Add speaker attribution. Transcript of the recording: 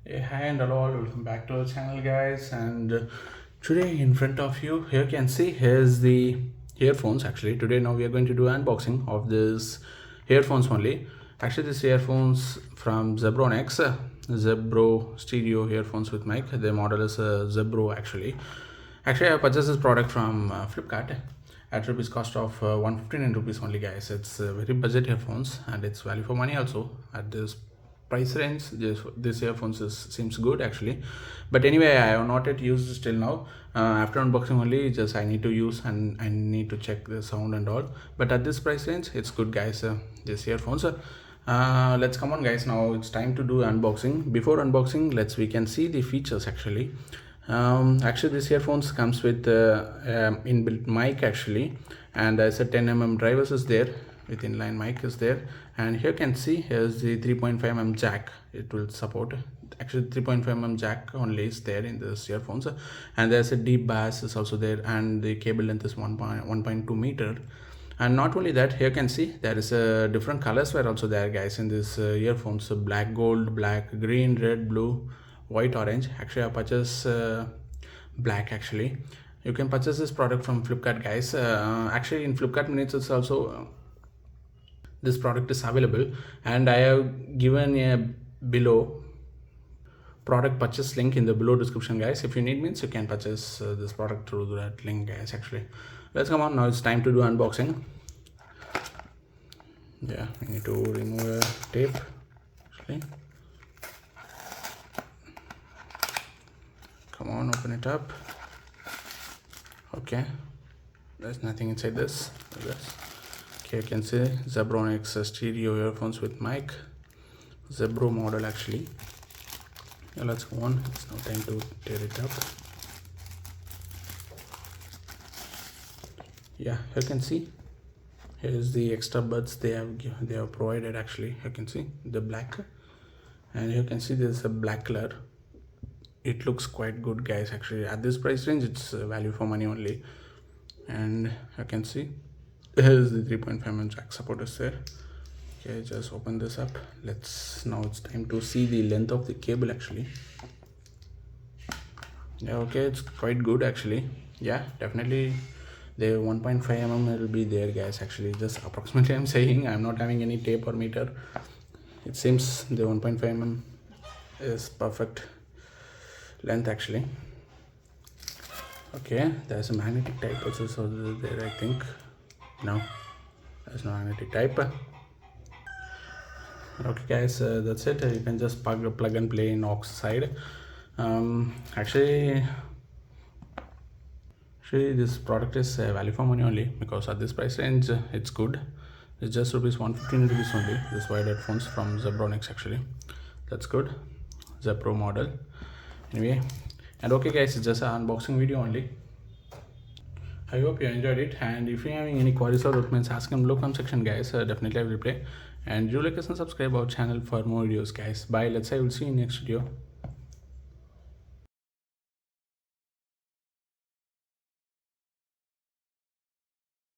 Speaker 1: Hey, hi and hello, all, welcome back to our channel, guys. And today, in front of you, here you can see here's the earphones. Actually, today now we are going to do unboxing of this earphones only. Actually, this earphones from Zebronics, Zebro stereo earphones with mic. The model is Zebro actually. Actually, I purchased this product from Flipkart at rupees cost of 159 rupees only, guys. It's very budget earphones and it's value for money also at this price range. This earphones seems good actually, but anyway, I have not yet used till now. After unboxing only, just I need to use and I need to check the sound and all, but at this price range it's good, guys. This earphones, let's come on, guys. Now it's time to do unboxing. Before unboxing, we can see the features actually. Actually, this earphones comes with inbuilt mic actually, and there's a 10 mm drivers is there with inline mic is there. And here you can see here's the 3.5 mm jack. It will support actually 3.5 mm jack only is there in this earphones, and there's a deep bass is also there, and the cable length is 1.2 meter. And not only that, here you can see there is a different colors were also there, guys, in this earphones. Black, gold, black, green, red, blue, white, orange. Actually, I purchased black actually. You can purchase this product from Flipkart, guys. Actually, in Flipkart minutes it's also this product is available, and I have given a below product purchase link in the below description, guys. If you need means you can purchase this product through that link, guys. Actually, let's come on, now it's time to do unboxing. Yeah, we need to remove a tape actually. Come on, open it up. Okay, there's nothing inside this. Okay, you can see Zebronics stereo earphones with mic, Zebro model actually. Yeah, let's go on. It's now time to tear it up. Yeah, you can see here's the extra buds they have provided actually. You can see the black, and you can see there's a black color. It looks quite good, guys. Actually, at this price range it's value for money only. And you can see here's the 3.5 mm jack support is there. Okay, just open this up. Now it's time to see the length of the cable actually. Yeah, okay, it's quite good actually. Yeah, definitely the 1.5 mm will be there, guys. Actually, just approximately I'm saying, I'm not having any tape or meter. It seems the 1.5 mm is perfect length actually. Okay, there's a magnetic type also so there, I think. No, there's no magnetic type. Okay, guys, that's it. You can just plug and play in aux side. Actually, this product is value for money only, because at this price range it's good. It's just rupees 115 rupees only, this wired headphones from Zebronics actually. That's good. Zebro model anyway. And okay, guys, it's just an unboxing video only. I hope you enjoyed it, and if you're having any queries or documents, ask in below comment section, guys. Definitely I will reply. And do like us and subscribe our channel for more videos, guys. Bye. Let's say we'll see you in next video.